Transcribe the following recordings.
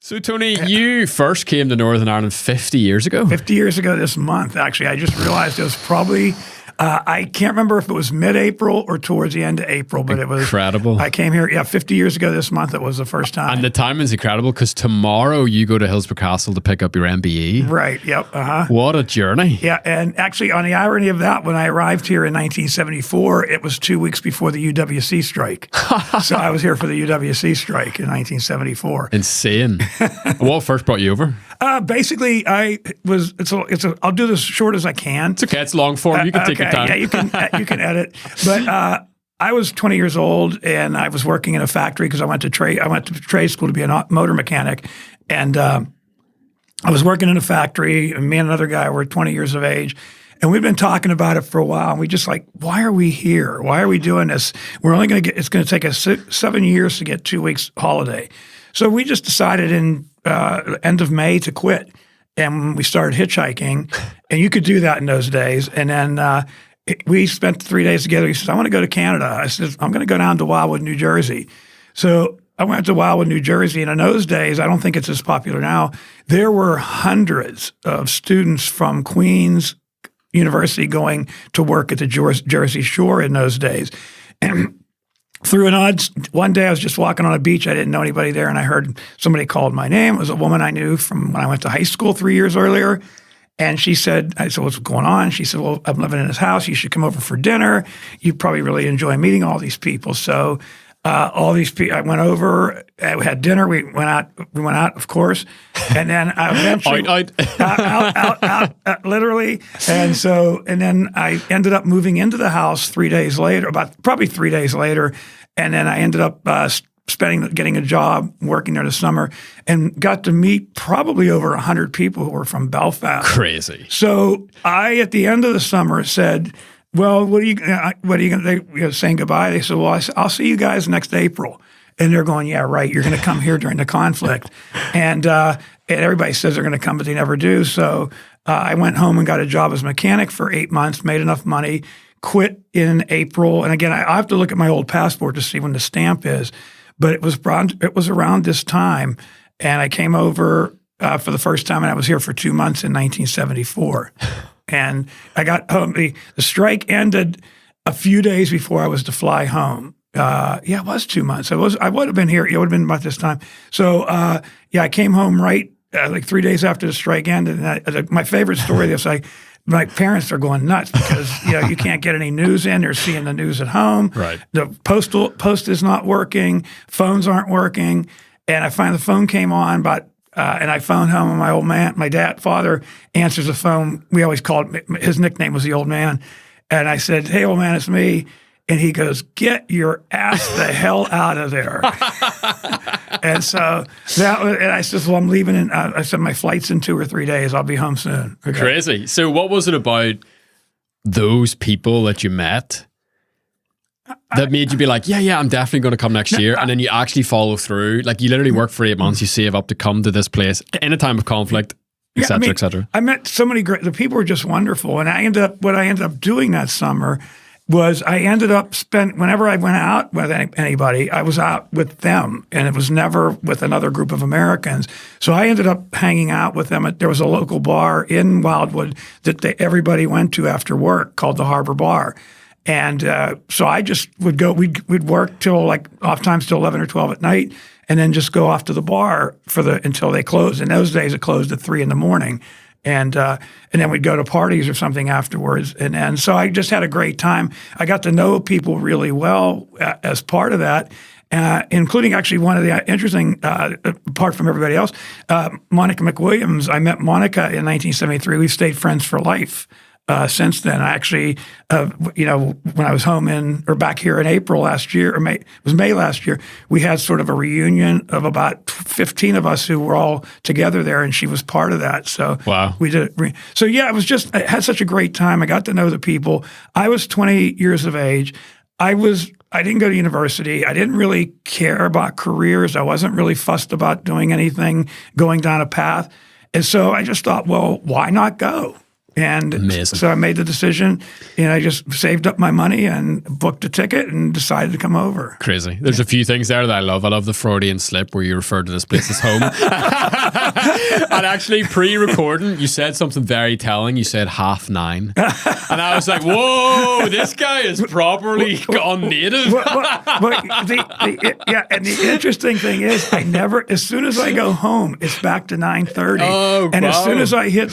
So, Tony, you first came to Northern Ireland 50 years ago? 50 years ago this month, actually. I just realized it was probably, I can't remember if it was mid-April or towards the end of April, but it was incredible. I came here, 50 years ago this month. It was the first time. And the timing is incredible because tomorrow you go to Hillsborough Castle to pick up your MBE. Right, yep. What a journey. Yeah, and actually, on the irony of that, when I arrived here in 1974, it was 2 weeks before the UWC strike. So I was here for the UWC strike in 1974. Insane. What first brought you over? Basically, I'll do this short as I can. It's okay. It's long form. You can take your time. Yeah, you can edit. But I was 20 years old, and I was working in a factory because I went to trade school to be a motor mechanic, and I was working in a factory. And me and another guy were 20 years of age, and we've been talking about it for a while. And we just like, why are we here? Why are we doing this? We're only going to it's going to take us 7 years to get 2 weeks holiday. So we just decided in end of May to quit, and we started hitchhiking, and you could do that in those days. And then we spent 3 days together. He says, I want to go to Canada. I said, I'm going to go down to Wildwood, New Jersey. So I went to Wildwood, New Jersey, and in those days, I don't think it's as popular now, there were hundreds of students from Queens University going to work at the Jersey Shore in those days. And through an odd, one day I was just walking on a beach. I didn't know anybody there, and I heard somebody called my name. It was a woman I knew from when I went to high school 3 years earlier. And she said, I said, what's going on? She said, well, I'm living in his house. You should come over for dinner. You probably really enjoy meeting all these people. So all these people, I went over, we had dinner. We went out, of course. And then I eventually, out, literally. And then I ended up moving into the house 3 days later, probably 3 days later. And then I ended up getting a job, working there this summer, and got to meet probably over 100 people who were from Belfast. Crazy. So I, at the end of the summer, said, well, what are you going to, they saying goodbye. They said, well, I'll see you guys next April. And they're going, yeah, right. You're going to come here during the conflict. And everybody says they're going to come, but they never do. So I went home and got a job as a mechanic for 8 months, made enough money, quit in April. And again, I have to look at my old passport to see when the stamp is. But it was around this time, and I came over for the first time, and I was here for 2 months in 1974. And I got home. The strike ended a few days before I was to fly home. It was 2 months. I would have been here. It would have been about this time. So I came home right like 3 days after the strike ended. And my favorite story is my parents are going nuts because you can't get any news in. They're seeing the news at home. Right. The post is not working. Phones aren't working. And I find the phone came on, and I phoned home, and my old man, my father answers the phone. We always called his nickname was the old man. And I said, "Hey, old man, it's me." And he goes, "Get your ass the hell out of there." And so and I said, well, I'm leaving. I said, my flight's in 2 or 3 days. I'll be home soon. Okay. Crazy. So what was it about those people that you met that made you be like, yeah, I'm definitely going to come next year? And then you actually follow through. Like you literally work for 8 months. You save up to come to this place in a time of conflict, et cetera, et cetera. I met so many the people were just wonderful. And what I ended up doing that summer was I ended up whenever I went out with anybody, I was out with them, and it was never with another group of Americans. So I ended up hanging out with them. There was a local bar in Wildwood that everybody went to after work called the Harbor Bar. And so I just would go, we'd work till oftentimes till 11 or 12 at night, and then just go off to the bar until they closed. In those days, it closed at 3 a.m. And then we'd go to parties or something afterwards. And so I just had a great time. I got to know people really well as part of that, including actually one of the interesting, apart from everybody else, Monica McWilliams. I met Monica in 1973. We've stayed friends for life. Since then, I actually, when I was home back here in April last year, or May last year, we had sort of a reunion of about 15 of us who were all together there, and she was part of that. So wow. We did it. So I had such a great time. I got to know the people. I was 20 years of age. I didn't go to university. I didn't really care about careers. I wasn't really fussed about doing anything, going down a path. And so I just thought, well, why not go? And Amazing. so I made the decision, and I just saved up my money and booked a ticket and decided to come over. Crazy. There's a few things there that I love. I love the Freudian slip where you refer to this place as home. And actually, pre-recording, you said something very telling. You said 9:30. And I was like, whoa, this guy is properly gone native. And the interesting thing is, I never, as soon as I go home, it's back to 9:30. Oh, and wow. as soon as I hit,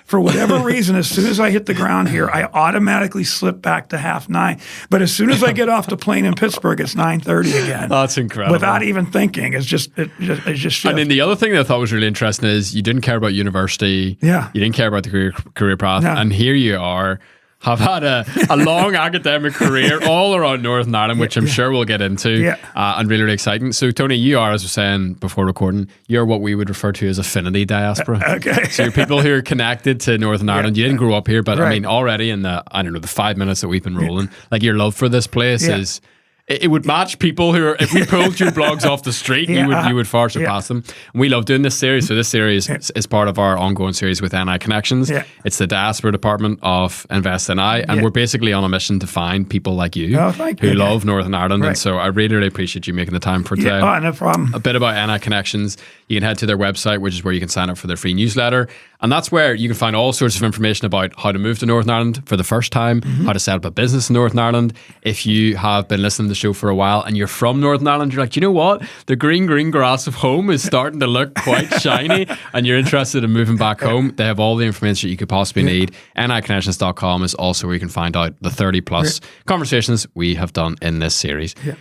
for whatever reason, as soon as I hit the ground here, I automatically slip back to 9:30. But as soon as I get off the plane in Pittsburgh, it's 9:30 again. That's incredible. Without even thinking, it's just shifts. And then the other thing that I thought was really interesting is you didn't care about university. Yeah. You didn't care about the career path. No. And here you are, have had a long academic career all around Northern Ireland, which I'm sure we'll get into, and really, really exciting. So, Tony, you are, as I was saying before recording, you're what we would refer to as affinity diaspora. Okay. So you're people who are connected to Northern Ireland. You didn't grow up here, but I Right. mean, already in the 5 minutes that we've been rolling, like your love for this place is... It would match people who are, if we pulled your blogs off the street, you would far surpass them. And we love doing this series. So this series is part of our ongoing series with NI Connections. Yeah. It's the diaspora department of Invest NI. And we're basically on a mission to find people like you who love Northern Ireland. Right. And so I really, really appreciate you making the time for today. Oh, no problem. A bit about NI Connections. You can head to their website, which is where you can sign up for their free newsletter. And that's where you can find all sorts of information about how to move to Northern Ireland for the first time, how to set up a business in Northern Ireland. If you have been listening to the show for a while and you're from Northern Ireland, you're like, you know what? The green grass of home is starting to look quite shiny and you're interested in moving back home. They have all the information that you could possibly need. NIConnections.com is also where you can find out the 30 plus conversations we have done in this series. Yeah.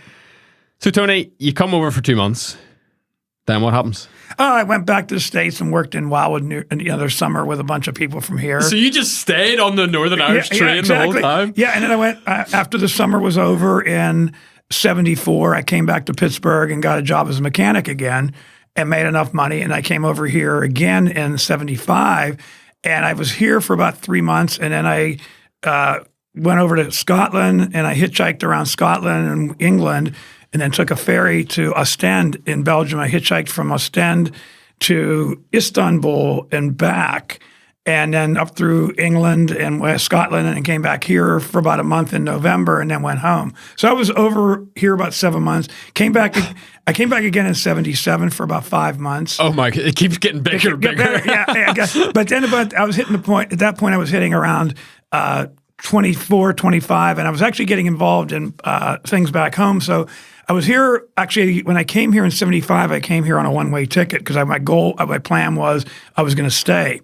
So, Tony, you come over for 2 months. Then what happens? I went back to the States and worked in Wildwood the other summer with a bunch of people from here. So you just stayed on the Northern Irish train exactly. the whole time? Yeah, and then I went, after the summer was over in 74, I came back to Pittsburgh and got a job as a mechanic again and made enough money. And I came over here again in 75, and I was here for about 3 months. And then I went over to Scotland, and I hitchhiked around Scotland and England, and then took a ferry to Ostend in Belgium. I hitchhiked from Ostend to Istanbul and back, and then up through England and West Scotland, and came back here for about a month in November, and then went home. So I was over here about 7 months. I came back again in 77 for about 5 months. Oh my God, it keeps getting bigger and bigger. But then I was hitting the point, at that point I was hitting around 24, 25, and I was actually getting involved in things back home. So I was here, actually, when I came here in 75, I came here on a one-way ticket because my plan was I was going to stay.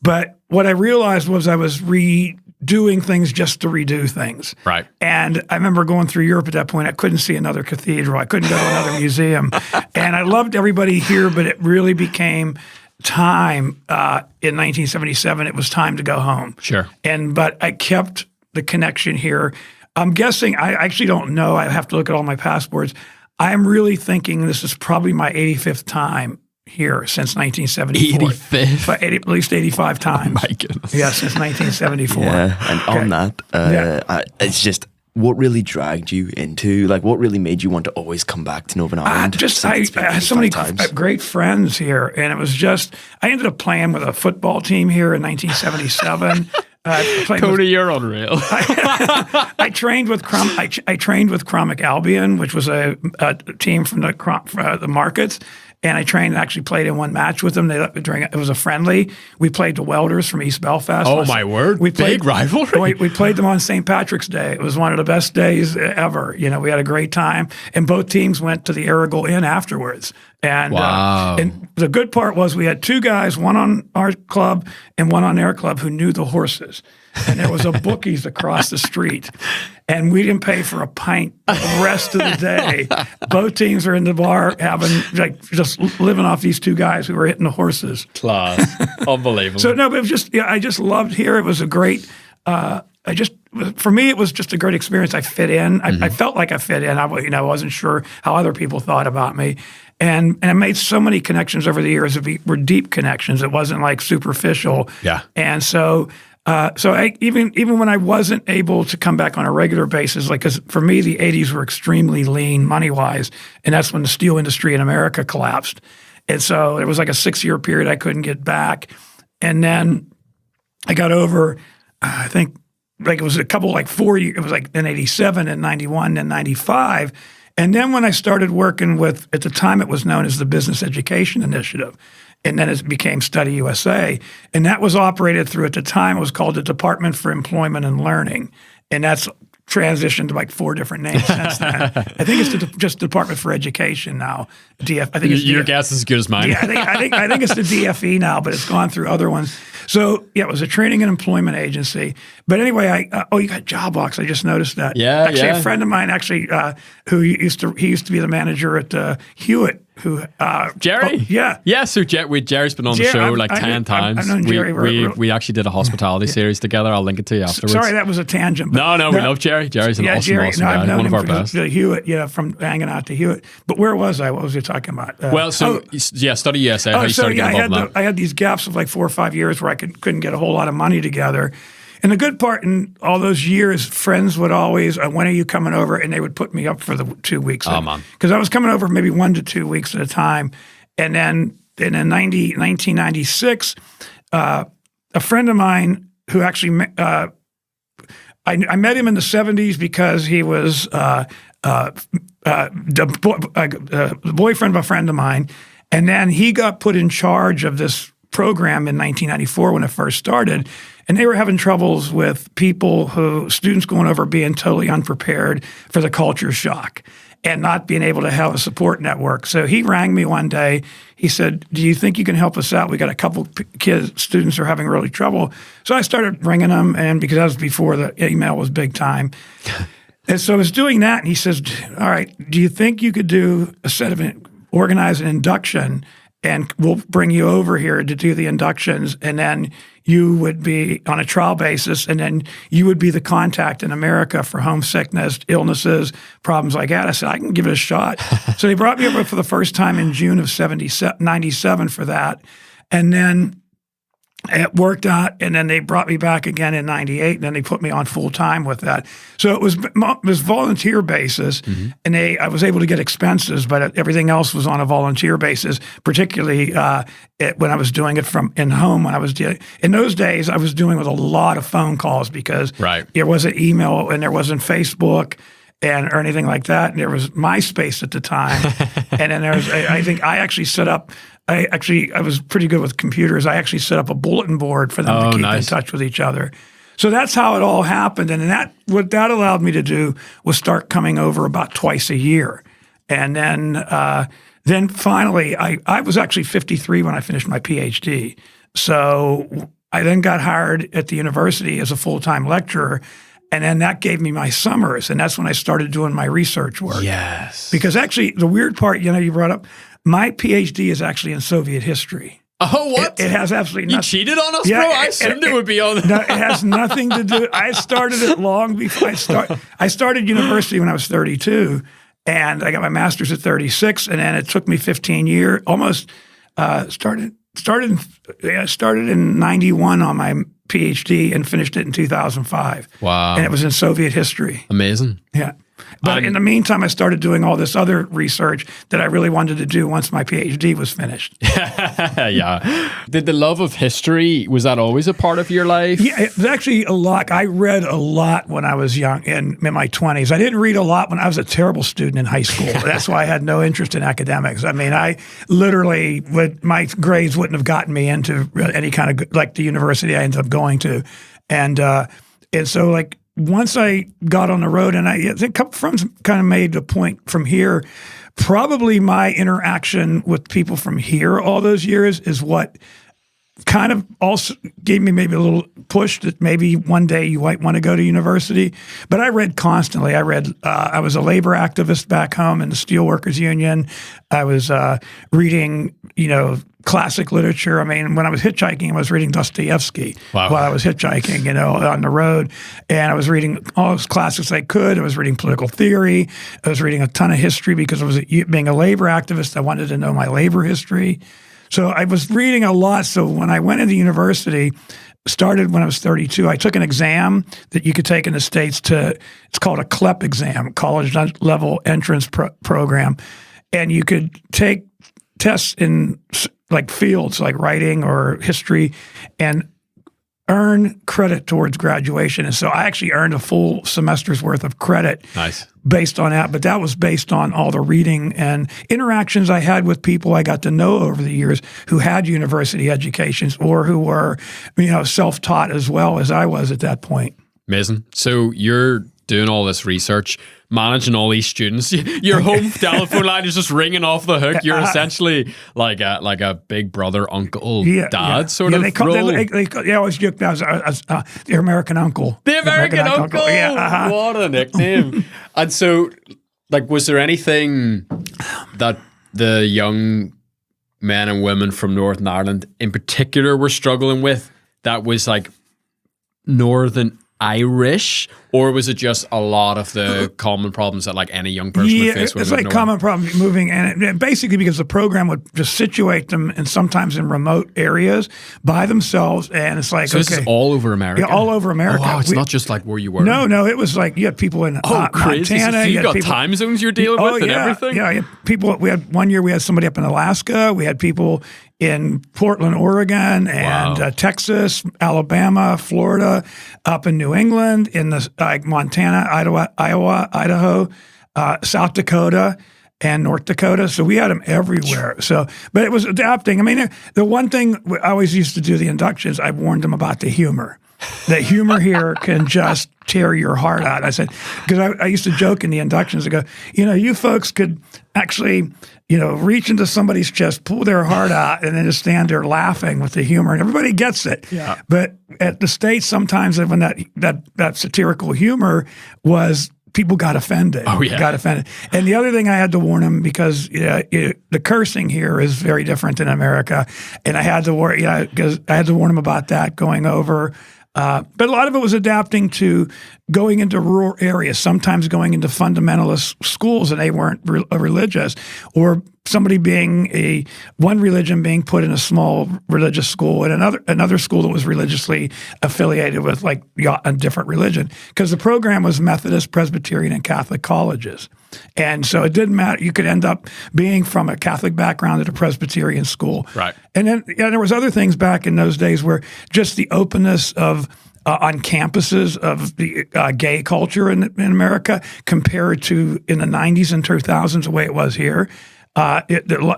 But what I realized was I was redoing things just to redo things. Right. And I remember going through Europe at that point. I couldn't see another cathedral. I couldn't go to another museum. And I loved everybody here, but it really became time in 1977. It was time to go home. Sure. But I kept the connection here. I'm guessing, I actually don't know. I have to look at all my passports. I'm really thinking this is probably my 85th time here since 1974. 85th? But at least 85 times. Oh my goodness. Yeah, since 1974. Yeah, and on that, it's just, what really dragged you into, like, what really made you want to always come back to Northern Ireland? I had so many great friends here, and it was just, I ended up playing with a football team here in 1977. Cody, you're unreal. I trained with Cromic Albion, which was a team from the markets. And I actually played in one match with them. It was a friendly. We played the Welders from East Belfast. Oh, my word. Big rivalry. We played them on St. Patrick's Day. It was one of the best days ever. We had a great time. And both teams went to the Aragle Inn afterwards. And, wow. And the good part was we had two guys, one on our club and one on their club, who knew the horses. And there was a bookies across the street. And we didn't pay for a pint the rest of the day. Both teams are in the bar just living off these two guys who were hitting the horses. Class. Unbelievable. So, no, but it was just, I just loved here. It was a great, for me, it was just a great experience. I fit in. I felt like I fit in. I wasn't sure how other people thought about me. And I made so many connections over the years. It were deep connections. It wasn't like superficial. Yeah. And so even when I wasn't able to come back on a regular basis, like, because for me, the 80s were extremely lean money-wise, and that's when the steel industry in America collapsed. And so it was like a 6-year period I couldn't get back. And then I got over, I think, like it was a couple, like 4 years, it was like in 87 and 91 and 95. And then when I started working with, at the time it was known as the Business Education Initiative, and then it became Study USA. And that was operated through, at the time, it was called the Department for Employment and Learning. And that's transitioned to like 4 different names since then. I think it's just Department for Education now. DF. I think it's your guess is as good as mine. Yeah, I think it's the DFE now, but it's gone through other ones. So yeah, it was a training and employment agency. But anyway, you got JobBox. I just noticed that. Yeah, actually, a friend of mine who used to be the manager at Hewitt. Jerry? Yeah. So Jerry's been on the show like 10 times. I've known Jerry. We actually did a hospitality series together. I'll link it to you afterwards. Sorry, that was a tangent. No, we love Jerry. Jerry's an awesome guy. I've known One of him our best. Hewitt, from hanging out to Hewitt. But where was I? What was he talking about? Study USA. How you started getting involved in that. I had these gaps of like 4 or 5 years where I couldn't get a whole lot of money together. And the good part in all those years, friends would always, when are you coming over? And they would put me up for the 2 weeks. Oh, man. Because I was coming over maybe 1 to 2 weeks at a time. And then in 1996, a friend of mine who actually, I met him in the 70s because he was the boyfriend of a friend of mine. And then he got put in charge of this program in 1994 when it first started. And they were having troubles with students going over being totally unprepared for the culture shock and not being able to have a support network. So he rang me one day. He said, do you think you can help us out? We got a couple students who are having really trouble. So I started ringing them, and because that was before the email was big time. And so I was doing that, and he says, all right, do you think you could organize an induction, and we'll bring you over here to do the inductions, and then you would be on a trial basis, and then you would be the contact in America for homesickness, illnesses, problems like that. I said, I can give it a shot. So they brought me over for the first time in June of 97 for that. And then it worked out, and then they brought me back again in 98, and then they put me on full-time with that. So it was volunteer basis, and I was able to get expenses, but everything else was on a volunteer basis, particularly when I was doing it from in home. In those days, I was doing with a lot of phone calls because there wasn't email and there wasn't Facebook or anything like that, and there was MySpace at the time. And then I was pretty good with computers. I actually set up a bulletin board for them to keep in touch with each other. So that's how it all happened. And what that allowed me to do was start coming over about twice a year. And then finally, I was actually 53 when I finished my PhD. So I then got hired at the university as a full-time lecturer. And then that gave me my summers. And that's when I started doing my research work. Yes. Because actually, the weird part, you brought up, my PhD is actually in Soviet history. Oh, what? It has absolutely nothing. You cheated on us, bro? I assumed it would be on. No, it has nothing to do. I started it long before I started university when I was 32, and I got my master's at 36, and then it took me 15 years, almost started in 91 on my PhD and finished it in 2005. Wow. And it was in Soviet history. Amazing. Yeah. But in the meantime, I started doing all this other research that I really wanted to do once my PhD was finished. Yeah. Did the love of history, was that always a part of your life? Yeah, it was actually a lot. I read a lot when I was young, in my 20s. I didn't read a lot when I was a terrible student in high school. That's why I had no interest in academics. I mean, I literally, my grades wouldn't have gotten me into any kind of, like the university I ended up going to. And so, like, once I got on the road, and I think a couple friends kind of made the point from here, probably my interaction with people from here all those years is what kind of also gave me maybe a little push that maybe one day you might want to go to university. But I read constantly. I was a labor activist back home in the Steelworkers Union. I was reading, classic literature. I mean, when I was hitchhiking, I was reading Dostoevsky while I was hitchhiking, on the road. And I was reading all those classics I could. I was reading political theory. I was reading a ton of history because I was being a labor activist. I wanted to know my labor history. So I was reading a lot. So when I went into university, started when I was 32, I took an exam that you could take in the States it's called a CLEP exam, College Level Entrance Program. And you could take tests in like fields like writing or history. And earn credit towards graduation. And so I actually earned a full semester's worth of credit Nice. based on that. But that was based on all the reading and interactions I had with people I got to know over the years who had university educations or who were, self-taught as well as I was at that point. Amazing. So you're doing all this research, managing all these students. Your home telephone line is just ringing off the hook. You're essentially like a big brother, uncle, dad sort of role. They always joke that as the American uncle. The American uncle. Yeah, What a nickname. And so, was there anything that the young men and women from Northern Ireland in particular were struggling with that was like Northern Irish, or was it just a lot of the common problems that like any young person would face? It's like common problems moving, and basically because the program would just situate them, and sometimes in remote areas by themselves, and it's like this is all over America. Yeah, all over America. Oh, wow, it's not just like where you were. No, it was like you had people in crazy. Montana. So you got time zones you're dealing with and everything. Yeah, you had people. One year we had somebody up in Alaska. We had people in Portland, Oregon, and Texas, Alabama, Florida, up in New England, in the Montana, Iowa, Idaho, South Dakota, and North Dakota. So we had them everywhere. So, but it was adapting. I mean, the one thing I always used to do the inductions, I warned them about the humor. The humor here can just tear your heart out. I said, because I used to joke in the inductions, I go, you folks could actually, reach into somebody's chest, pull their heart out, and then just stand there laughing with the humor, and everybody gets it. Yeah. But at the States, sometimes when that satirical humor was, people got offended. Oh, yeah. Got offended. And the other thing I had to warn them, because the cursing here is very different in America, and I had to warn them about that going over. But a lot of it was adapting to going into rural areas, sometimes going into fundamentalist schools and they weren't religious, or somebody being one religion being put in a small religious school and another school that was religiously affiliated with a different religion, because the program was Methodist, Presbyterian, and Catholic colleges. And so it didn't matter. You could end up being from a Catholic background at a Presbyterian school. Right. And then there was other things back in those days where just the openness of on campuses of the gay culture in America compared to in the 90s and 2000s, the way it was here.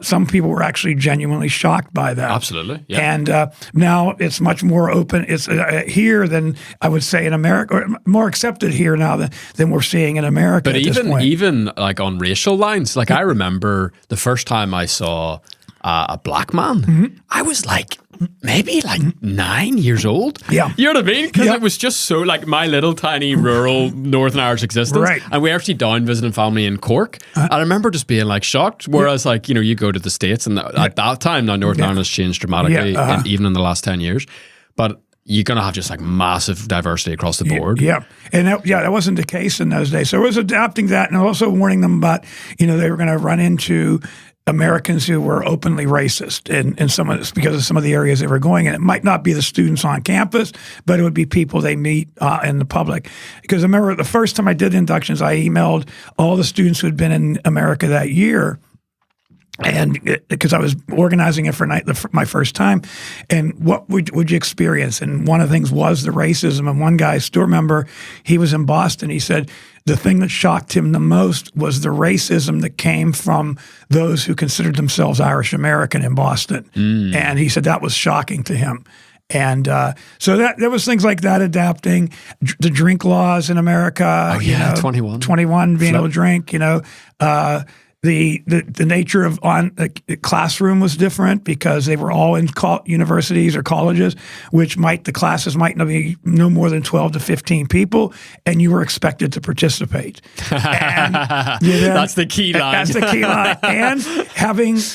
Some people were actually genuinely shocked by that. Absolutely, yeah. And now it's much more open. It's here than I would say in America, or more accepted here now than we're seeing in America. But even like on racial lines, like I remember the first time I saw a black man, I was like maybe 9 years old. Yeah. You know what I mean? Because it was just so like my little tiny rural Northern Irish existence. Right. And we were actually down visiting family in Cork. And I remember just being shocked. Whereas you go to the States and at that time, now Northern Ireland has changed dramatically, even in the last 10 years. But you're going to have just massive diversity across the board. Yeah. And that wasn't the case in those days. So it was adapting that and also warning them about, they were going to run into Americans who were openly racist in because of some of the areas they were going in. It might not be the students on campus, but it would be people they meet in the public. Because I remember the first time I did inductions, I emailed all the students who had been in America that year, and because I was organizing it for my first time, and what would you experience? And one of the things was the racism. And one guy, I still remember, he was in Boston. He said the thing that shocked him the most was the racism that came from those who considered themselves Irish American in Boston. And he said that was shocking to him. And so there was things like that adapting. The drink laws in America. 21 being able to drink. The nature of the classroom was different because they were all in universities or colleges, which the classes might not be no more than 12 to 15 people, and you were expected to participate. And that's the key line. That's the key line. And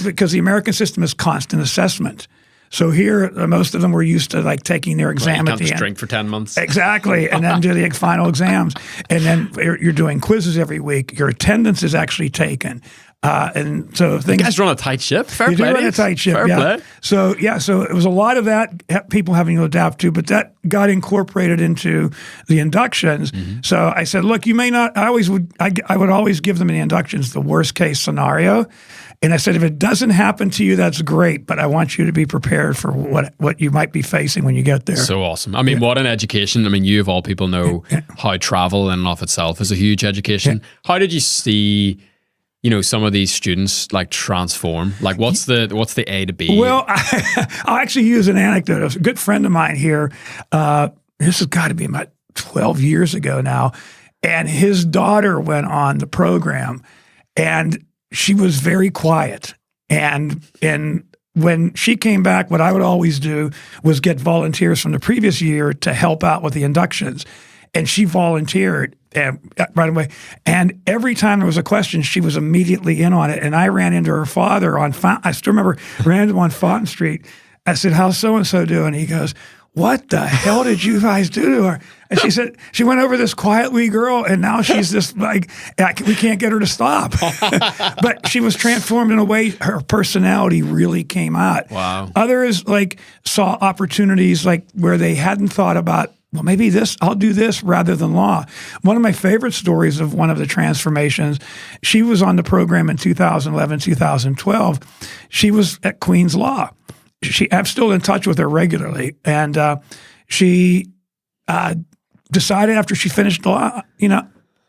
because the American system is constant assessment. So here, most of them were used to taking their exam at the end. You can't just drink for 10 months. Exactly, and then do the final exams. And then you're doing quizzes every week. Your attendance is actually taken. And so You things. guys run a tight ship. Fair You play. do run a dudes. tight ship, Fair yeah. play. So it was a lot of that people having to adapt to, but that got incorporated into the inductions. So I said, look, you may not. I would always give them in the inductions the worst case scenario, and I said, if it doesn't happen to you, that's great, but I want you to be prepared for what you might be facing when you get there. So awesome. I mean, what an education. I mean, you of all people know how travel in and of itself is a huge education. How did you see, some of these students like transform? Like what's the A to B? Well, I'll actually use an anecdote. A good friend of mine here, this has got to be about 12 years ago now, and his daughter went on the program, and she was very quiet. And when she came back, what I would always do was get volunteers from the previous year to help out with the inductions. And she volunteered right away. And every time there was a question, she was immediately in on it. And I ran into her father I still remember, ran into him on Fountain Street. I said, how's so-and-so doing? He goes, what the hell did you guys do to her? And she said, she went over this quiet wee girl, and now she's this like, we can't get her to stop. But she was transformed in a way, her personality really came out. Wow. Others like saw opportunities like where they hadn't thought about, well, maybe I'll do this rather than law. One of my favorite stories of one of the transformations, she was on the program in 2011, 2012. She was at Queen's Law. I'm still in touch with her regularly. And she decided after she finished law,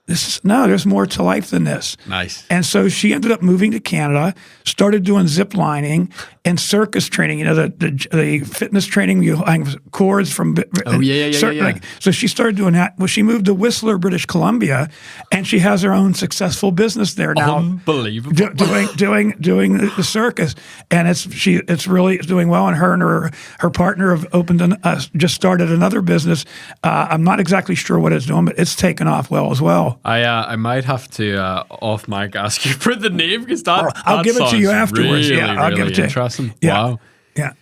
there's more to life than this. Nice. And so she ended up moving to Canada, started doing zip lining and circus training. The fitness training, you hang cords from. So she started doing that. Well, she moved to Whistler, British Columbia, and she has her own successful business there now. Unbelievable. Doing the circus, and it's really doing well. And her partner have just started another business. I'm not exactly sure what it's doing, but it's taken off well as well. I might have to off mic ask you for the name because I'll give it to you afterwards. Really, I'll give it to you. Interesting. Yeah. Wow. Yeah.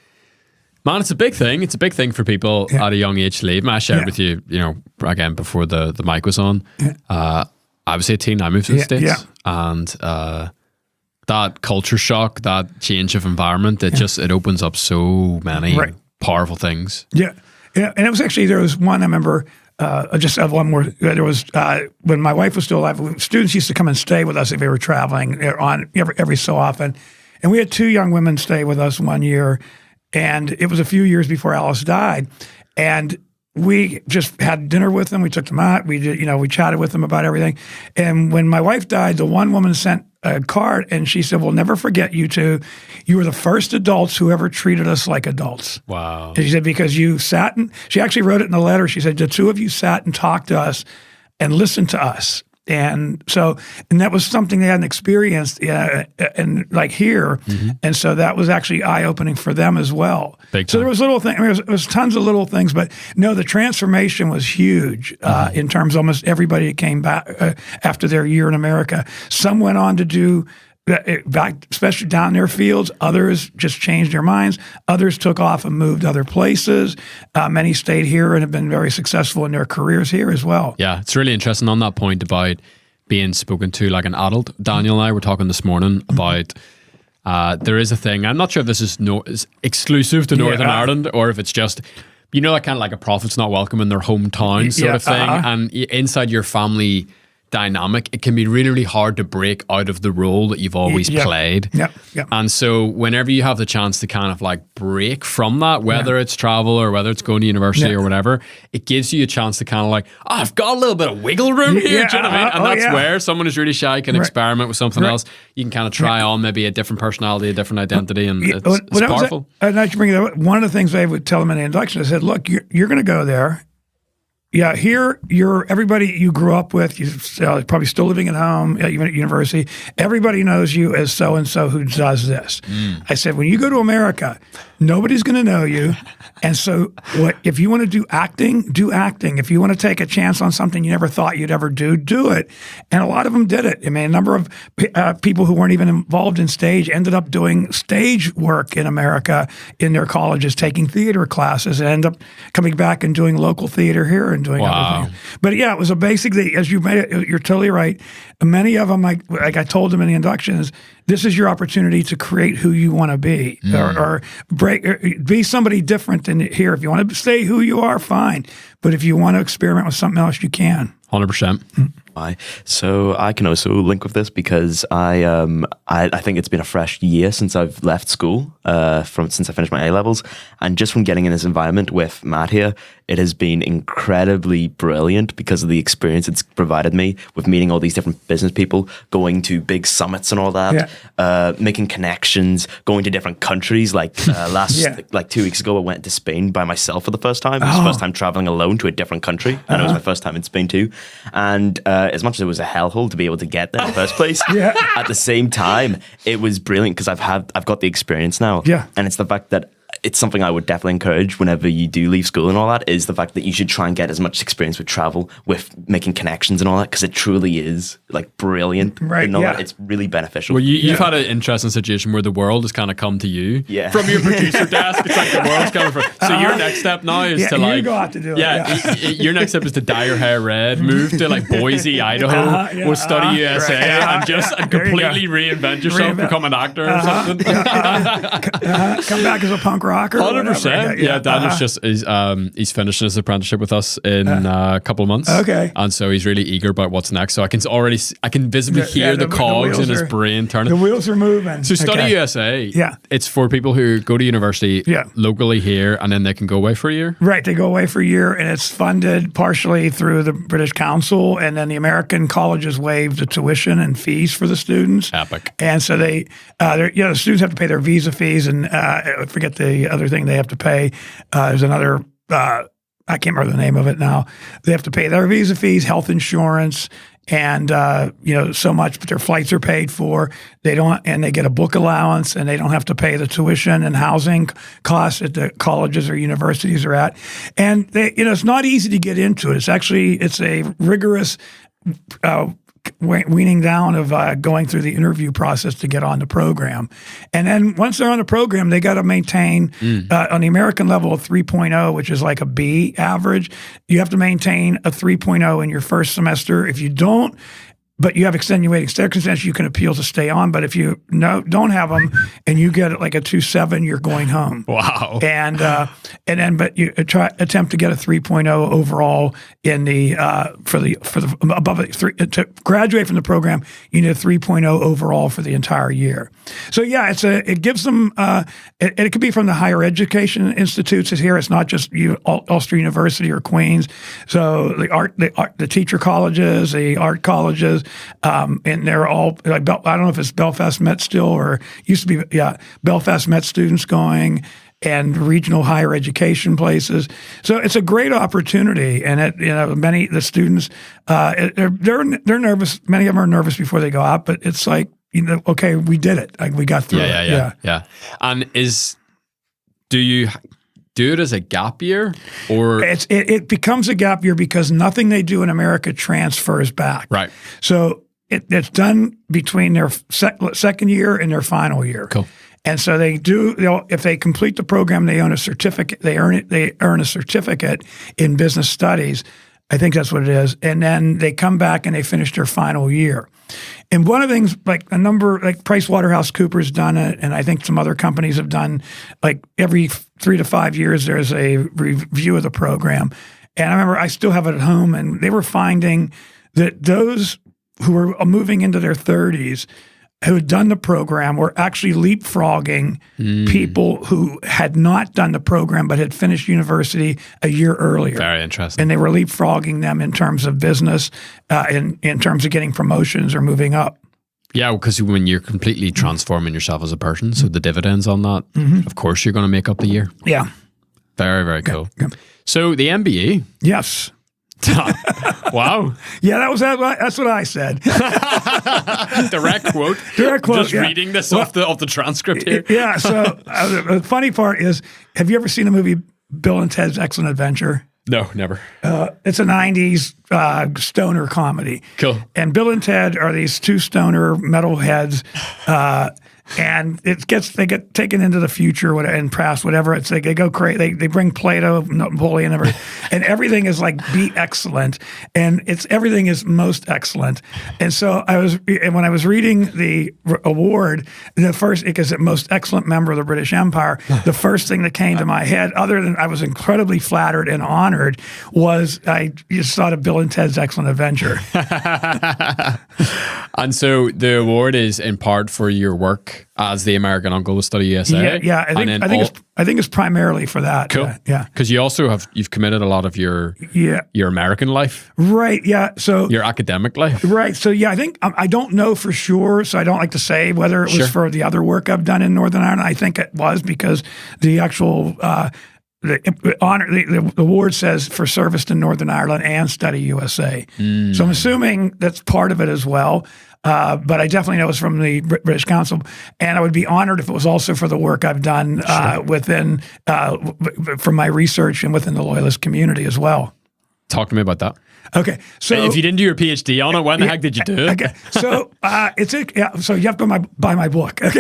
Man, it's a big thing. It's a big thing for people at a young age to leave. I shared with you, again before the mic was on. I was 18. I moved to the States, and that culture shock, that change of environment, it opens up so many powerful things. Yeah. And it was actually, there was one I remember. I just have one more. There was when my wife was still alive. Students used to come and stay with us if they were traveling on every so often, and we had two young women stay with us one year, and it was a few years before Alice died, and we just had dinner with them. We took them out. We did, we chatted with them about everything, and when my wife died, the one woman sent a card, and she said, "We'll never forget you two. You were the first adults who ever treated us like adults." Wow. And she said, because you sat and she actually wrote it in a letter. She said, the two of you sat and talked to us and listened to us. And that was something they hadn't experienced and like here. Mm-hmm. And so that was actually eye-opening for them as well. So there was little things, there was tons of little things, but no, the transformation was huge in terms of almost everybody that came back after their year in America. Some went on to do back, especially down their fields. Others just changed their minds. Others took off and moved other places. Many stayed here and have been very successful in their careers here as well. Yeah, it's really interesting on that point about being spoken to like an adult. Daniel and I were talking this morning about there is a thing. I'm not sure if this is exclusive to Northern Ireland or if it's just, like kind of like a prophet's not welcome in their hometown sort of thing. And inside your family dynamic, it can be really, really hard to break out of the role that you've always played. And so whenever you have the chance to kind of like break from that, whether it's travel or whether it's going to university or whatever, it gives you a chance to kind of like, I've got a little bit of wiggle room here, do you know what I mean? And that's where someone who's really shy can experiment with something else. You can kind of try on maybe a different personality, a different identity, and it's powerful. And I should bring it up. One of the things I would tell them in the induction, I said, look, you're going to go there. Yeah, here everybody you grew up with, you're probably still living at home, even at university. Everybody knows you as so-and-so who does this. I said, when you go to America, nobody's going to know you. And so if you want to do acting, do acting. If you want to take a chance on something you never thought you'd ever do it. And a lot of them did it. I mean, a number of people who weren't even involved in stage ended up doing stage work in America in their colleges, taking theater classes, and end up coming back and doing local theater here and doing Wow. other things. But yeah, it was basically, as you made it, you're totally right. Many of them, like I told them in the inductions, this is your opportunity to create who you want to be, or be somebody different than here. If you want to stay who you are, fine. But if you want to experiment with something else, you can. 100%. So I can also link with this because I think it's been a fresh year since I've left school, since I finished my A-levels, and just from getting in this environment with Matt here, it has been incredibly brilliant because of the experience it's provided me with meeting all these different business people, going to big summits and all that, making connections, going to different countries. Like 2 weeks ago, I went to Spain by myself for the first time. It was the first time traveling alone to a different country, and it was my first time in Spain too. And as much as it was a hellhole to be able to get there in the first place, at the same time, it was brilliant because I've got the experience now. Yeah. And it's the fact that it's something I would definitely encourage whenever you do leave school and all that, is the fact that you should try and get as much experience with travel, with making connections and all that, because it truly is like brilliant. Right, and all yeah. that. It's really beneficial. Well, you've had an interesting situation where the world has kind of come to you from your producer desk. It's like the world's coming from. So your next step now is to like, you go out to do it. your next step is to dye your hair red, move to like Boise, Idaho, go study USA, and completely reinvent yourself, become an actor or something. Come back as a punk rocker. 100%. Yeah, Daniel's he's finishing his apprenticeship with us in a couple of months. Okay. And so he's really eager about what's next. So I can visibly hear the cogs in his brain turning. The wheels are moving. So Study USA, yeah, it's for people who go to university locally here, and then they can go away for a year. Right, they go away for a year, and it's funded partially through the British Council, and then the American colleges waive the tuition and fees for the students. Epic. And so the students have to pay their visa fees, and I forget the other thing they have to pay. There's another. I can't remember the name of it now. They have to pay their visa fees, health insurance, and so much, but their flights are paid for. And they get a book allowance, and they don't have to pay the tuition and housing costs at the colleges or universities are at. And it's not easy to get into it. It's a rigorous weaning down of going through the interview process to get on the program. And then once they're on the program, they got to maintain, on the American level, a 3.0, which is like a B average. You have to maintain a 3.0 in your first semester. If you don't, but you have extenuating circumstances, you can appeal to stay on. But if you don't have them and you get like a 2.7, you're going home. Wow. But you attempt to get a 3.0 overall in the above it, to graduate from the program. You need a 3.0 overall for the entire year. So yeah, it gives them. It could be from the higher education institutes. Here, it's not just Ulster University or Queen's. So the teacher colleges, the art colleges. And they're all like, I don't know if it's Belfast Met still, or used to be, Belfast Met students going, and regional higher education places. So it's a great opportunity, and many of the students they're nervous. Many of them are nervous before they go out, but it's like, okay, we did it. Like, we got through it. Yeah. And do you do it as a gap year, or it becomes a gap year because nothing they do in America transfers back. Right. So it's done between their second year and their final year. Cool. And so they do. If they complete the program, they earn a certificate. They earn a certificate in business studies. I think that's what it is. And then they come back and they finish their final year. And one of the things, like PricewaterhouseCoopers done it, and I think some other companies have done, like every 3 to 5 years, there's a review of the program. And I remember I still have it at home, and they were finding that those who were moving into their 30s who had done the program were actually leapfrogging people who had not done the program but had finished university a year earlier. Very interesting. And they were leapfrogging them in terms of business, in terms of getting promotions or moving up. Yeah, because when you're completely transforming yourself as a person, so the dividends on that, of course, you're going to make up the year. Yeah. Very, very cool. Yeah. So the MBE. Yes. Wow. Yeah, that's what I said. Direct quote. Just reading this off the transcript here. Yeah. So the funny part is, have you ever seen the movie Bill and Ted's Excellent Adventure? No, never. It's a 90s stoner comedy. Cool. And Bill and Ted are these two stoner metalheads, And they get taken into the future and past, whatever. It's like they go crazy. They bring Plato, Napoleon, and everything is like be excellent, and everything is most excellent. And so when I was reading the award, because the most excellent member of the British Empire, the first thing that came to my head, other than I was incredibly flattered and honored, was I just thought of Bill and Ted's Excellent Adventure. And so the award is in part for your work as the American uncle to study USA. Yeah. I think it's primarily for that. Cool. Yeah. Because you've committed a lot of your American life. Right. Yeah. So your academic life. Right. So yeah, I think I don't know for sure. So I don't like to say whether it was for the other work I've done in Northern Ireland. I think it was because the actual the award says for service to Northern Ireland and study USA. So I'm assuming that's part of it as well. But I definitely know it's from the British Council, and I would be honored if it was also for the work I've done within from my research and within the Loyalist community as well. Talk to me about that. Okay, so if you didn't do your PhD on it, when the heck did you do it? Okay, so so you have to buy my book. Okay,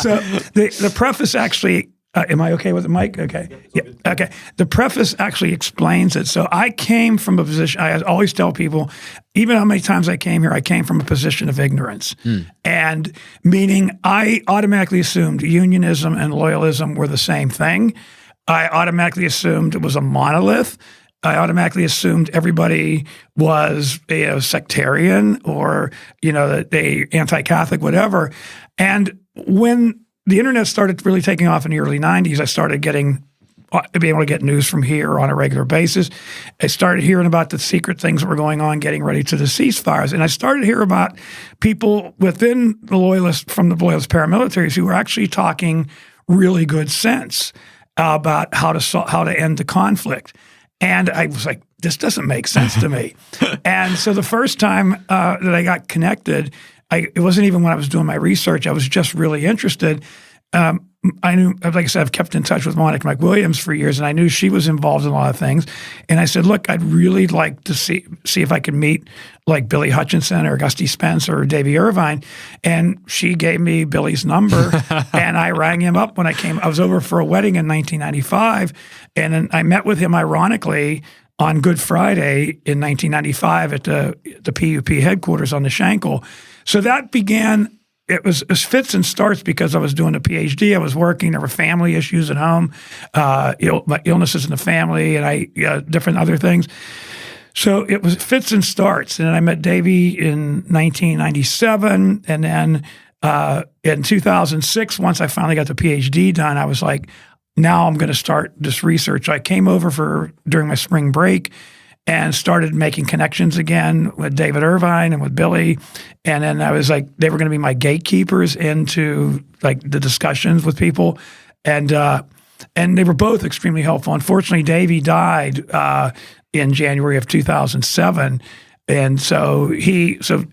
so the preface actually. Am I okay with the mic? Okay. Yeah. Okay. The preface actually explains it. So I came from a position, I always tell people, even how many times I came here, I came from a position of ignorance. And meaning I automatically assumed unionism and loyalism were the same thing. I automatically assumed it was a monolith. I automatically assumed everybody was sectarian or, they anti-Catholic, whatever. And when the internet started really taking off in the early 90s, I started being able to get news from here on a regular basis. I started hearing about the secret things that were going on, getting ready to the ceasefires. And I started to hear about people within the from the Loyalist paramilitaries who were actually talking really good sense about how to end the conflict. And I was like, this doesn't make sense to me. And so the first time that I got connected, it wasn't even when I was doing my research. I was just really interested. I knew, like I said, I've kept in touch with Monica McWilliams for years, and I knew she was involved in a lot of things. And I said, look, I'd really like to see if I could meet like Billy Hutchinson or Gusty Spence or Davy Irvine. And she gave me Billy's number, and I rang him up when I came. I was over for a wedding in 1995, and then I met with him, ironically, on Good Friday in 1995 at the PUP headquarters on the Shankill. So that began, it was fits and starts because I was doing a PhD. I was working. There were family issues at home, illnesses in the family, and different other things. So it was fits and starts. And then I met Davey in 1997. And then in 2006, once I finally got the PhD done, I was like, now I'm going to start this research. I came over during my spring break and started making connections again with David Irvine and with Billy. And then I was like, they were going to be my gatekeepers into like the discussions with people. And they were both extremely helpful. Unfortunately, Davey died in January of 2007. And so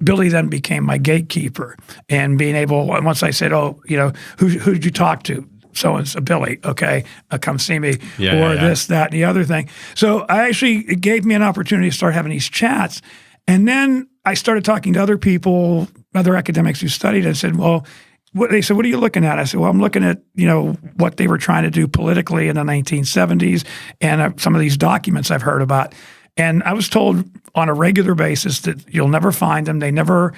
Billy then became my gatekeeper, and being able, once I said, who did you talk to? So-and-so, Billy, okay, come see me, this, that, and the other thing. So it gave me an opportunity to start having these chats. And then I started talking to other people, other academics who studied, and said, they said, what are you looking at? I said, well, I'm looking at, what they were trying to do politically in the 1970s and some of these documents I've heard about. And I was told on a regular basis that you'll never find them. They never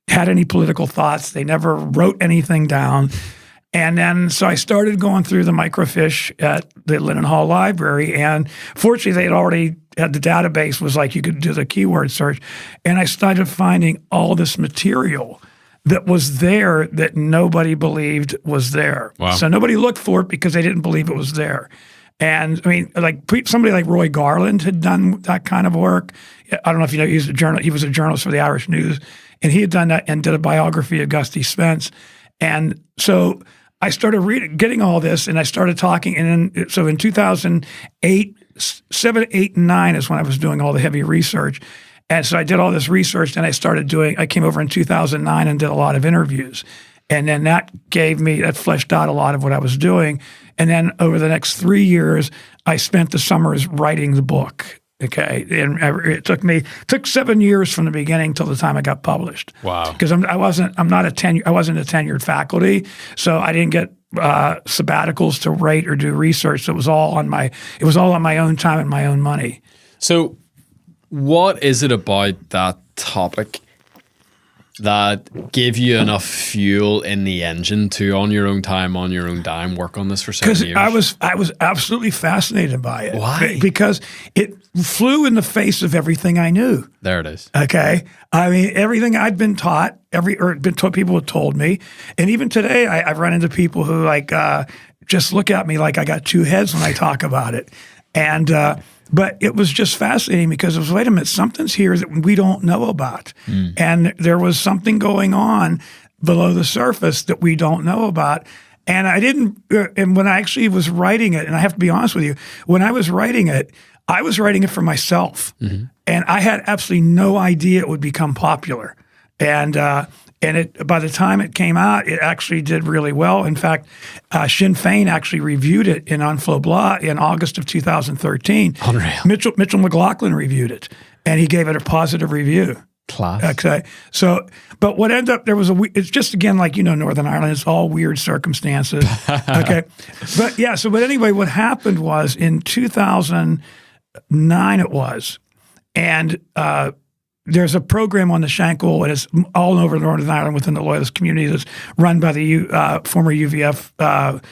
had any political thoughts. They never wrote anything down. And then, so I started going through the microfiche at the Linden Hall Library, and fortunately, they had already had the database was like you could do the keyword search, and I started finding all this material that was there that nobody believed was there. Wow. So nobody looked for it because they didn't believe it was there. And I mean, like somebody like Roy Garland had done that kind of work. I don't know if you know, he was a journalist for the Irish News, and he had done that and did a biography of Gusty Spence. And so I started getting all this, and I started talking. And then, so in 2008, 7, 8, and 9 is when I was doing all the heavy research. And so I did all this research, and I came over in 2009 and did a lot of interviews. And then that fleshed out a lot of what I was doing. And then over the next 3 years, I spent the summers writing the book. Okay, and it took 7 years from the beginning till the time I got published. Wow. Because I wasn't a tenured faculty, so I didn't get sabbaticals to write or do research. So it was all on my own time and my own money. So, what is it about that topic that gave you enough fuel in the engine to, on your own time, on your own dime, work on this for 7 years? Because I was absolutely fascinated by it. Why? Because it flew in the face of everything I knew. There it is. Okay, I mean everything I'd been taught, people had told me, and even today I've run into people who just look at me like I got two heads when I talk about it, and. But it was just fascinating because it was, wait a minute, something's here that we don't know about. And there was something going on below the surface that we don't know about. And and when I actually was writing it, and I have to be honest with you, when I was writing it for myself. Mm-hmm. And I had absolutely no idea it would become popular. And it, by the time it came out, it actually did really well. In fact, Sinn Féin actually reviewed it in Unflow Blah in August of 2013. Unreal. Mitchell McLaughlin reviewed it, and he gave it a positive review. Class. Okay. So, but what ended up, it's just, again, like, Northern Ireland, it's all weird circumstances. Okay. But anyway, what happened was in 2009 it was, and there's a program on the Shankill, and it's all over Northern Ireland within the Loyalist community that's run by the former UVF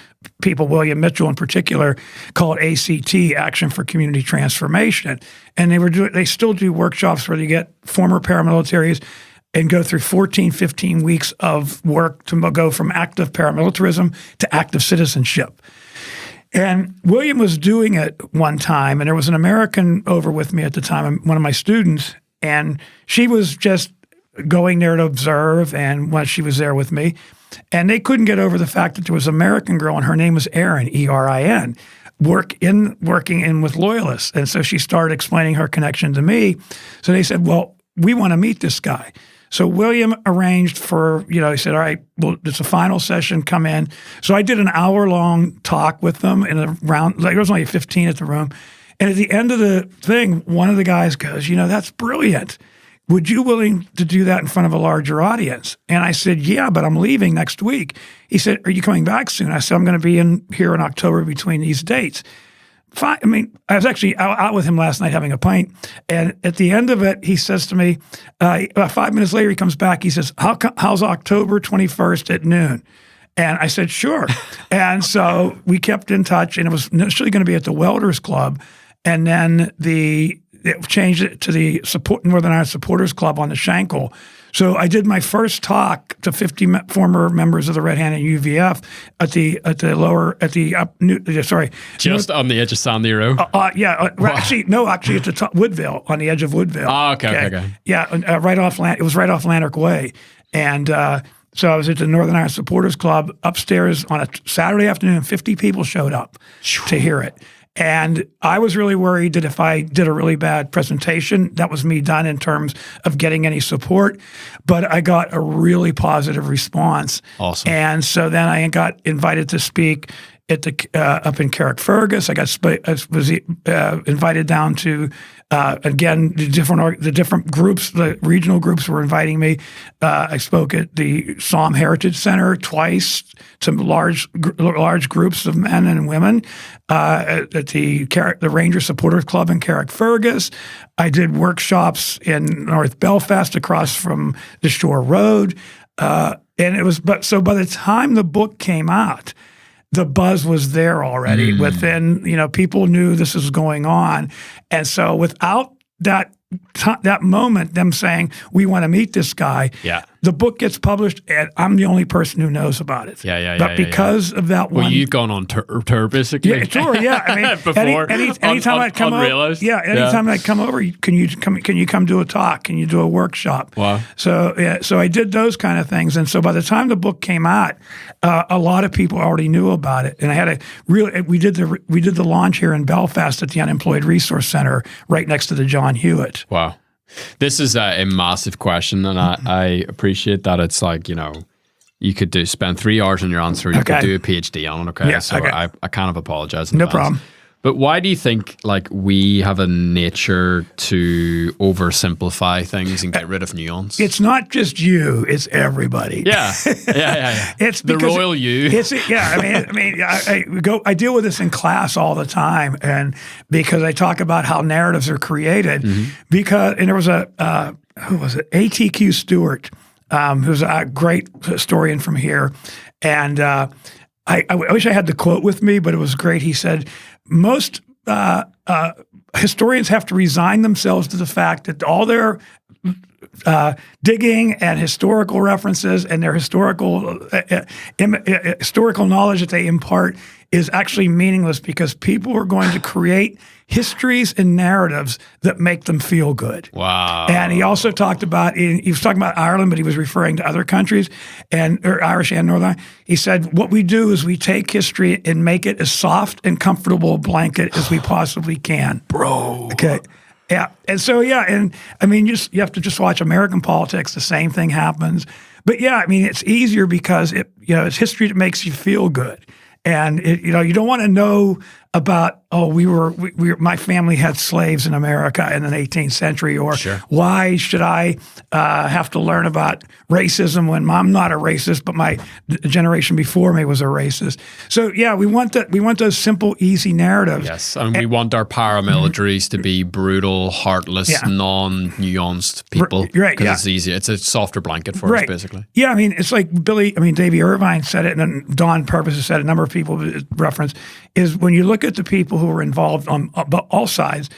people, William Mitchell in particular, called ACT, Action for Community Transformation. And they still do workshops where you get former paramilitaries and go through 14, 15 weeks of work to go from active paramilitarism to active citizenship. And William was doing it one time, and there was an American over with me at the time, one of my students, and she was just going there to observe, and when she was there with me, and they couldn't get over the fact that there was an American girl, and her name was Erin, E-R-I-N, working in with Loyalists. And so she started explaining her connection to me. So they said, well, we want to meet this guy. So William arranged for, he said, all right, well, it's a final session, come in. So I did an hour-long talk with them in a round, there was only 15 at the room. And at the end of the thing, one of the guys goes, that's brilliant. Would you willing to do that in front of a larger audience? And I said, yeah, but I'm leaving next week. He said, are you coming back soon? I said, I'm going to be here in October between these dates. Fine. I mean, I was actually out with him last night having a pint. And at the end of it, he says to me, about 5 minutes later, he comes back. He says, how's October 21st at noon? And I said, sure. And so we kept in touch, and it was initially going to be at the Welders Club. And then it changed it to the Northern Ireland Supporters Club on the Shankill. So I did my first talk to 50 former members of the Red Hand and UVF just on the edge of Sandy Row. Actually at the top, Woodville, on the edge of Woodville. Oh, okay. Yeah, it was right off Lanark Way, and so I was at the Northern Ireland Supporters Club upstairs on a Saturday afternoon. 50 people showed up to hear it. And I was really worried that if I did a really bad presentation, that was me done in terms of getting any support. But I got a really positive response. Awesome. And so then I got invited to speak at the up in Carrickfergus. I was invited down to again the different groups, the regional groups were inviting me. I spoke at the Somme Heritage Center twice to large groups of men and women at the Ranger Supporters Club in Carrickfergus. I did workshops in North Belfast across from the Shore Road, and it was. But so by the time the book came out, the buzz was there already. Within, people knew this was going on. And so without that moment, them saying, we want to meet this guy, the book gets published, and I'm the only person who knows about it. But because of that one... Well, you've gone on tour, basically. Yeah, sure, yeah. I mean, before, anytime I'd come over... anytime I'd come over, can you come do a talk? Can you do a workshop? Wow. So I did those kind of things. And so by the time the book came out, a lot of people already knew about it. And I had we did the launch here in Belfast at the Unemployed Resource Center right next to the John Hewitt. Wow. This is a massive question, and I appreciate that it's like, you could spend 3 hours on your answer, you could do a PhD on it, okay? I kind of apologize. No problem. But why do you think like we have a nature to oversimplify things and get rid of nuance? It's not just you; it's everybody. Yeah. It's the royal you. I deal with this in class all the time, and because I talk about how narratives are created, and there was who was it? A.T.Q. Stewart, who's a great historian from here, and I wish I had the quote with me, but it was great. He said, most historians have to resign themselves to the fact that all their digging and historical references and their historical knowledge that they impart is actually meaningless because people are going to create histories and narratives that make them feel good. Wow. And he also talked about, he was talking about Ireland, but he was referring to other countries, or Irish and Northern Ireland. He said, what we do is we take history and make it as soft and comfortable a blanket as we possibly can. Bro. Okay. Yeah. And so, and I mean, you have to just watch American politics. The same thing happens. But yeah, I mean, it's easier because it's history that makes you feel good. And you don't want to know about, my family had slaves in America in the 18th century, or why should I have to learn about racism when I'm not a racist, but my generation before me was a racist. So yeah, we want those simple, easy narratives. Yes, and we want our paramilitaries to be brutal, heartless, non-nuanced people. Right, because it's easier. It's a softer blanket for us, basically. Yeah, I mean, it's like Davy Irvine said it, and then Don Purvis has said it, a number of people reference, is when you look at the people who were involved on all sides,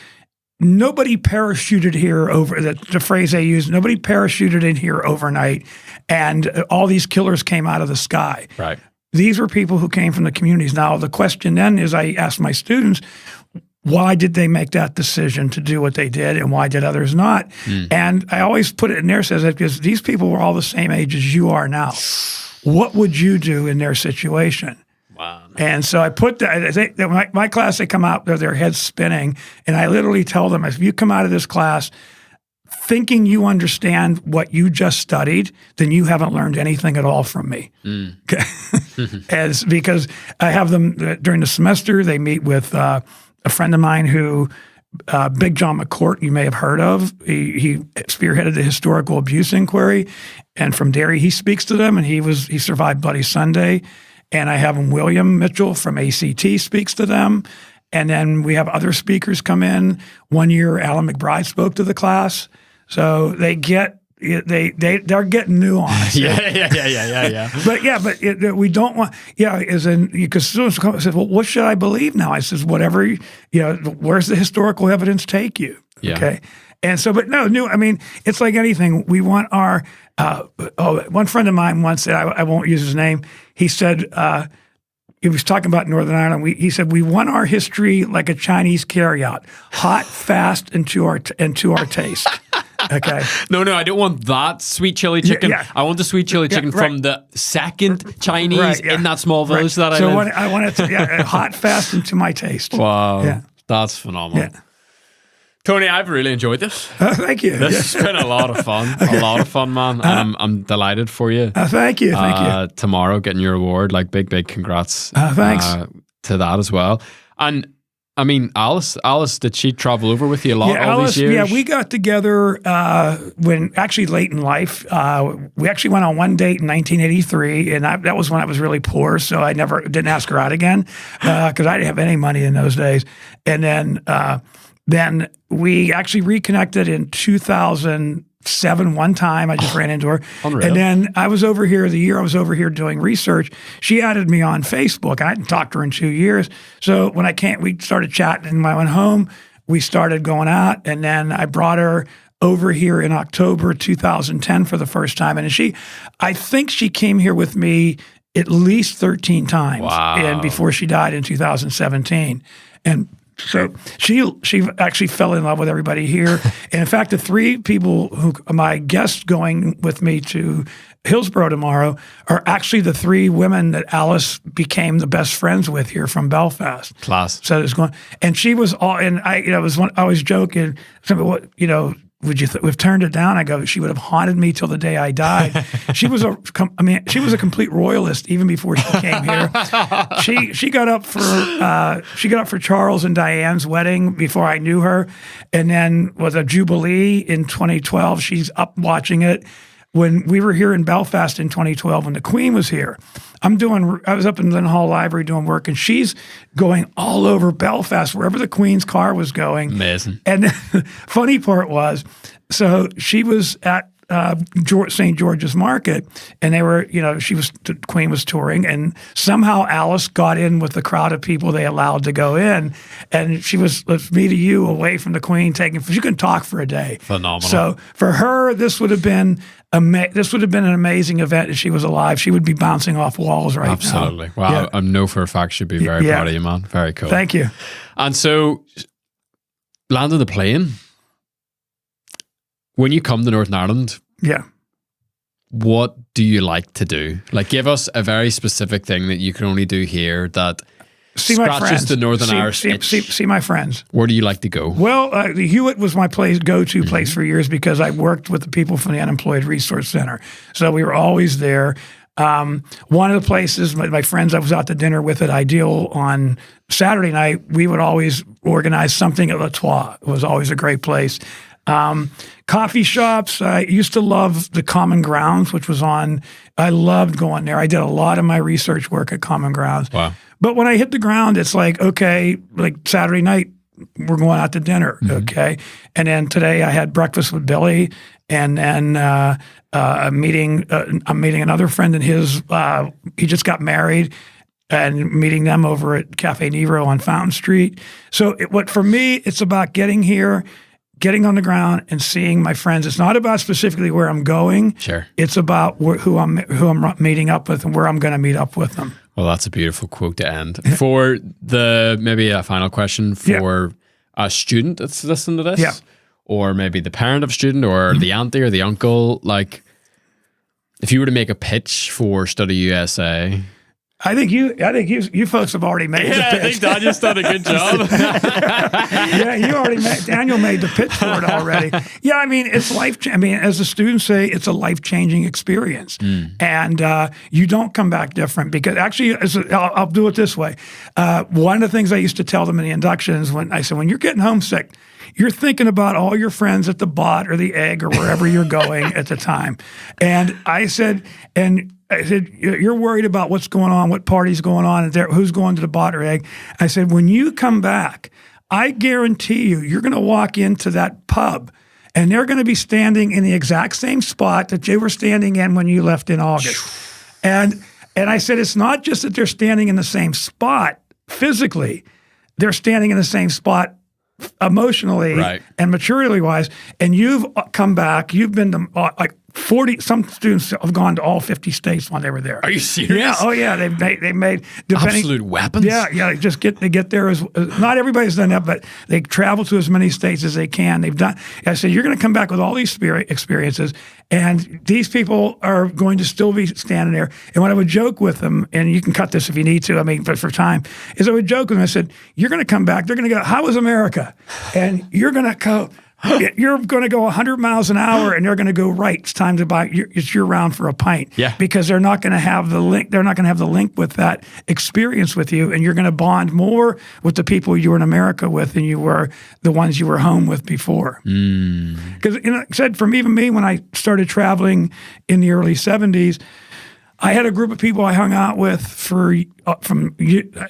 nobody parachuted here over, the phrase they use, nobody parachuted in here overnight and all these killers came out of the sky. Right. These were people who came from the communities. Now, the question then is, I asked my students, why did they make that decision to do what they did and why did others not? And I always put it in there, says that because these people were all the same age as you are now. What would you do in their situation? Wow. And so I put that, my class, they come out, their heads spinning, and I literally tell them, if you come out of this class thinking you understand what you just studied, then you haven't learned anything at all from me. Because I have them during the semester, they meet with a friend of mine who, Big John McCourt, you may have heard of. He spearheaded the historical abuse inquiry, and from Derry he speaks to them, and he survived Bloody Sunday. And I have William Mitchell from ACT speaks to them. And then we have other speakers come in. One year, Alan McBride spoke to the class. So they're getting nuance. Yeah. But we don't want, because students come and say, well, what should I believe now? I says, whatever, where's the historical evidence take you? Yeah. Okay. And so, but I mean, it's like anything. We want our, one friend of mine once said, I won't use his name. He said, he was talking about Northern Ireland. He said, we want our history like a Chinese carryout, hot, fast, and to our taste. Okay. No, I don't want that sweet chili chicken. I want the sweet chili chicken from the second Chinese in that small village that I live. So I want it to hot, fast, and to my taste. Wow. Yeah. That's phenomenal. Yeah. Tony, I've really enjoyed this. Thank you. This has been a lot of fun. A lot of fun, man. I'm delighted for you. Thank you. Tomorrow, getting your award, big congrats. Thanks. To that as well. And I mean, Alice, did she travel over with you a lot all these years? Yeah, we got together when actually late in life. We actually went on one date in 1983, and that was when I was really poor, so I didn't ask her out again because I didn't have any money in those days. And then we actually reconnected in 2007 one time. I just ran into her. Unreal. And then I was over here, the year I was over here doing research, she added me on Facebook. I hadn't talked to her in 2 years. So when we started chatting, and when I went home, we started going out. And then I brought her over here in October 2010 for the first time. And I think she came here with me at least 13 times. Wow. And before she died in 2017. And so she actually fell in love with everybody here. And in fact, the three people who my guests going with me to Hillsborough tomorrow are actually the three women that Alice became the best friends with here from Belfast. Class. So it's going, and she was all, and I was joking, we've turned it down. I go, she would have haunted me till the day I died. She was a complete royalist even before she came here. She got up for Charles and Diane's wedding before I knew her, and then was a Jubilee in 2012. She's up watching it. When we were here in Belfast in 2012, when the Queen was here, I was up in Lynn Hall Library doing work, and she's going all over Belfast, wherever the Queen's car was going. Amazing. And the funny part was, so she was at St. George's Market, and the Queen was touring, and somehow Alice got in with the crowd of people they allowed to go in, and she was me to you away from the Queen, she couldn't talk for a day. Phenomenal. So for her, this would have been an amazing event if she was alive. She would be bouncing off walls right now. Absolutely. Wow. Yeah. I know for a fact she'd be very proud of you, man. Very cool. Thank you. And so, landing the plane, when you come to Northern Ireland, what do you like to do? Like, give us a very specific thing that you can only do here that scratches the Northern Irish itch. See my friends. Where do you like to go? Well, the Hewitt was my go-to place for years because I worked with the people from the Unemployed Resource Center. So we were always there. One of the places, my friends I was out to dinner with at Ideal on Saturday night, we would always organize something at La Trois. It was always a great place. Coffee shops, I used to love the Common Grounds, I loved going there. I did a lot of my research work at Common Grounds. Wow. But when I hit the ground, it's like, okay, like Saturday night, we're going out to dinner, okay? And then today I had breakfast with Billy, and then I'm meeting another friend and he just got married, and meeting them over at Cafe Nero on Fountain Street. So for me, it's about getting here, getting on the ground and seeing my friends. It's not about specifically where I'm going. Sure. It's about who I'm meeting up with and where I'm going to meet up with them. Well, that's a beautiful quote to end. For maybe a final question for a student that's listening to this, or maybe the parent of a student, or the auntie or the uncle, like, if you were to make a pitch for Study USA, I think you folks have already made the pitch. I think Daniel's done a good job. Daniel made the pitch for it already. Yeah, I mean, it's as the students say, it's a life-changing experience. And you don't come back different because actually, I'll do it this way. One of the things I used to tell them in the inductions, when you're getting homesick, you're thinking about all your friends at the Bot or the Egg or wherever you're going at the time. And I said, you're worried about what's going on, what party's going on, and who's going to the Bot or Egg. I said, when you come back, I guarantee you're going to walk into that pub, and they're going to be standing in the exact same spot that they were standing in when you left in August. And I said, it's not just that they're standing in the same spot physically, they're standing in the same spot emotionally and maturity-wise, and you've come back, you've been to 40, some students have gone to all 50 states when they were there. Are you serious? Yeah, oh yeah, they made absolute weapons. Yeah, they get there as not everybody's done that, but they travel to as many states as they can. They've done. I said, you're going to come back with all these experiences, and these people are going to still be standing there. And when I would joke with them, and you can cut this if you need to, but for time, is I would joke with them. I said, you're going to come back. They're going to go, how was America? And you're going to go. You're going to go 100 miles an hour, and they're going to go right. It's time to buy. It's your round for a pint. Yeah. Because they're not going to have the link. They're not going to have the link with that experience with you, and you're going to bond more with the people you were in America with than you were the ones you were home with before. Because I said, from even me, when I started traveling in the early 70s, I had a group of people I hung out with from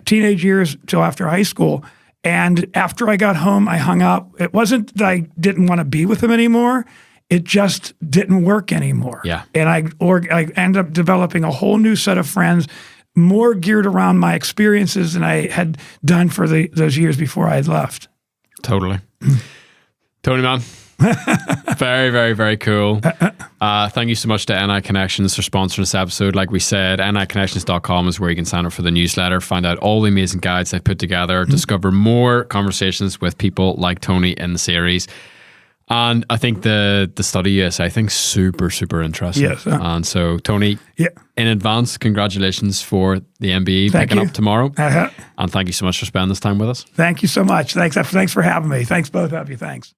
teenage years till after high school. And after I got home, I hung out. It wasn't that I didn't want to be with them anymore. It just didn't work anymore. Yeah. And I ended up developing a whole new set of friends, more geared around my experiences than I had done for those years before I had left. Totally. Tony, man. Very, very, very cool. Thank you so much to NI Connections for sponsoring this episode. Like we said, niconnections.com is where you can sign up for the newsletter, find out all the amazing guides I've put together, discover more conversations with people like Tony in the series. And I think the Study USA, I think, super, super interesting. Yes. And so, Tony, in advance, congratulations for the MBE picking up tomorrow. And thank you so much for spending this time with us. Thank you so much. Thanks for having me. Thanks, both of you. Thanks.